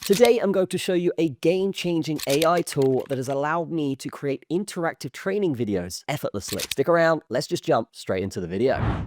Today, I'm going to show you a game-changing AI tool that has allowed me to create interactive training videos effortlessly. Stick around, let's just jump straight into the video.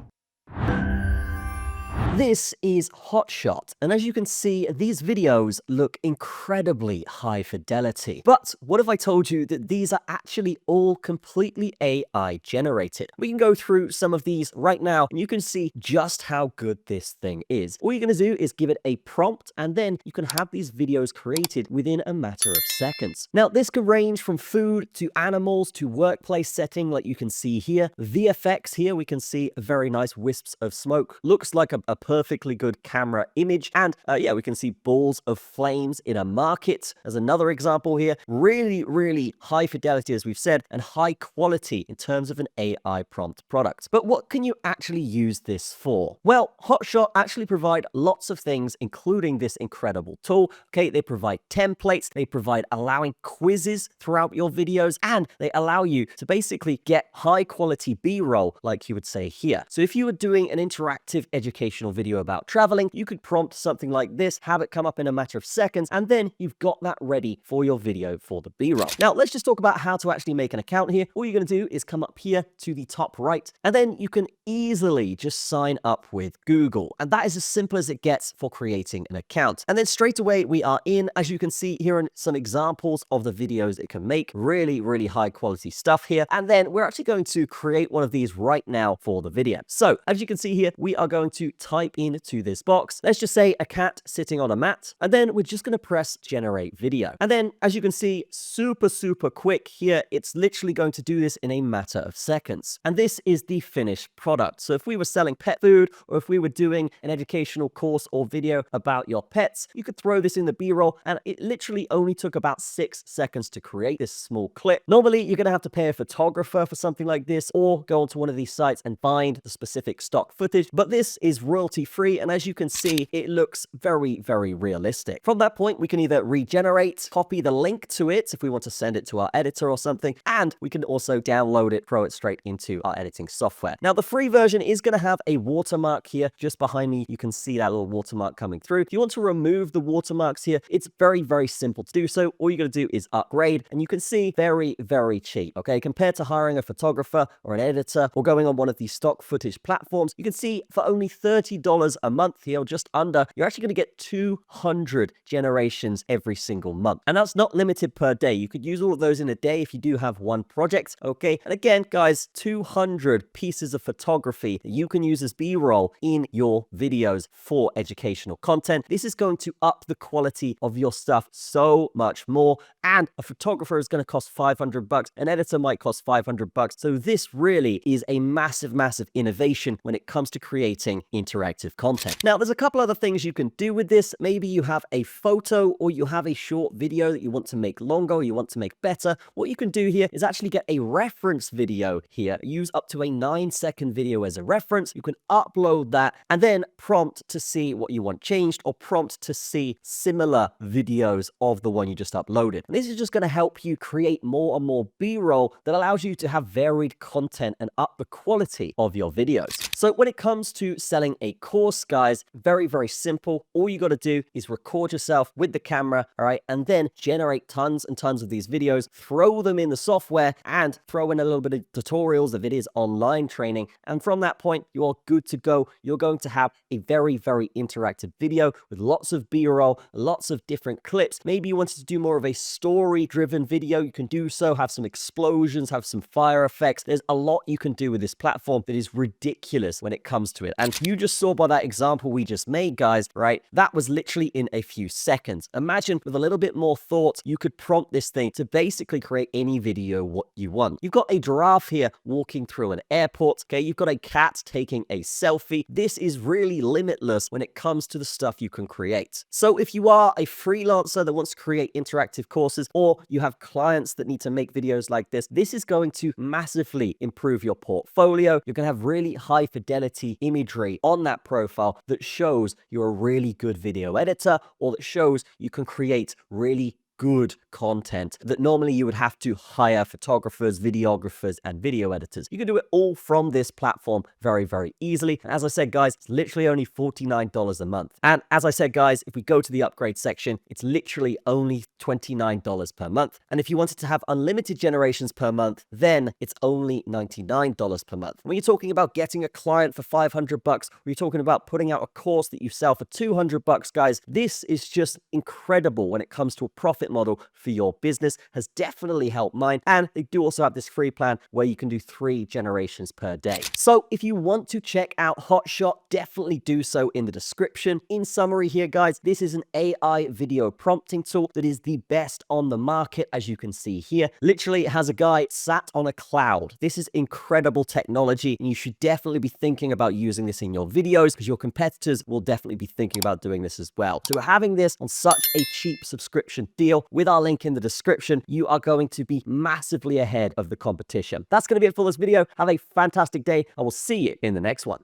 This is Hotshot, and as you can see, these videos look incredibly high fidelity. But what if I told you that these are actually all completely AI generated? We can go through some of these right now, and you can see just how good this thing is. All you're going to do is give it a prompt, and then you can have these videos created within a matter of seconds. Now, this can range from food to animals to workplace setting, like you can see here. VFX here, we can see very nice wisps of smoke. Looks like a perfectly good camera image, and yeah, we can see balls of flames in a market as another example here. Really high fidelity, as we've said, and high quality in terms of an AI prompt product. But what can you actually use this for? Well, Hotshot actually provide lots of things, including this incredible tool. Okay, they provide templates, they provide allowing quizzes throughout your videos, and they allow you to basically get high quality B-roll, like you would say here. So if you were doing an interactive educational video about traveling, you could prompt something like this, have it come up in a matter of seconds, and then you've got that ready for your video for the B-roll. Now, let's just talk about how to actually make an account here. All you're going to do is come up here to the top right, and then you can easily just sign up with Google. And that is as simple as it gets for creating an account. And then straight away, we are in. As you can see, here are some examples of the videos it can make. Really high quality stuff here. And then we're actually going to create one of these right now for the video. So as you can see here, we are going to type into this box. Let's just say a cat sitting on a mat, and then we're just going to press generate video. And then as you can see, super quick here, it's literally going to do this in a matter of seconds. And this is the finished product. So if we were selling pet food, or if we were doing an educational course or video about your pets, you could throw this in the B-roll, and it literally only took about 6 seconds to create this small clip. Normally, you're going to have to pay a photographer for something like this, or go onto one of these sites and find the specific stock footage, but this is royalty free, and as you can see, it looks very realistic. From that point, we can either regenerate, copy the link to it if we want to send it to our editor or something, and we can also download it, throw it straight into our editing software. Now, the free version is going to have a watermark here just behind me. You can see that little watermark coming through. If you want to remove the watermarks here, it's very simple to do so. All you got to do is upgrade, and you can see very cheap, okay? Compared to hiring a photographer or an editor or going on one of these stock footage platforms, you can see for only $30 a month here, or just under, you're actually going to get 200 generations every single month. And that's not limited per day. You could use all of those in a day if you do have one project, okay? And again, guys, 200 pieces of photography that you can use as B-roll in your videos for educational content. This is going to up the quality of your stuff so much more. And a photographer is going to cost $500. An editor might cost $500. So this really is a massive innovation when it comes to creating interactive content. Now, there's a couple other things you can do with this. Maybe you have a photo or you have a short video that you want to make longer or you want to make better. What you can do here is actually get a reference video here. Use up to a 9-second video as a reference. You can upload that and then prompt to see what you want changed, or prompt to see similar videos of the one you just uploaded. And this is just going to help you create more and more B-roll that allows you to have varied content and up the quality of your videos. So when it comes to selling a course, guys, very simple. All you got to do is record yourself with the camera, all right, and then generate tons and tons of these videos, throw them in the software, and throw in a little bit of tutorials if it is online training. And from that point, you are good to go. You're going to have a very interactive video with lots of B-roll, lots of different clips. Maybe you wanted to do more of a story-driven video. You can do so, have some explosions, have some fire effects. There's a lot you can do with this platform that is ridiculous when it comes to it. And you just saw by that example we just made, guys, right? That was literally in a few seconds. Imagine with a little bit more thought, you could prompt this thing to basically create any video what you want. You've got a giraffe here walking through an airport, okay? You've got a cat taking a selfie. This is really limitless when it comes to the stuff you can create. So if you are a freelancer that wants to create interactive courses, or you have clients that need to make videos like this is going to massively improve your portfolio. You're going to have really high fidelity imagery on that profile that shows you're a really good video editor, or that shows you can create really good content that normally you would have to hire photographers, videographers, and video editors. You can do it all from this platform very, very easily. And as I said, guys, it's literally only $49 a month. And as I said, guys, if we go to the upgrade section, it's literally only $29 per month. And if you wanted to have unlimited generations per month, then it's only $99 per month. When you're talking about getting a client for $500, or you're talking about putting out a course that you sell for $200, guys, this is just incredible when it comes to a profit model for your business. Has definitely helped mine. And they do also have this free plan where you can do 3 generations per day. So if you want to check out Hotshot, definitely do so in the description. In summary here, guys, this is an AI video prompting tool that is the best on the market, as you can see here. Literally, it has a guy sat on a cloud. This is incredible technology, and you should definitely be thinking about using this in your videos because your competitors will definitely be thinking about doing this as well. So having this on such a cheap subscription deal with our link in the description, you are going to be massively ahead of the competition. That's going to be it for this video. Have a fantastic day. I will see you in the next one.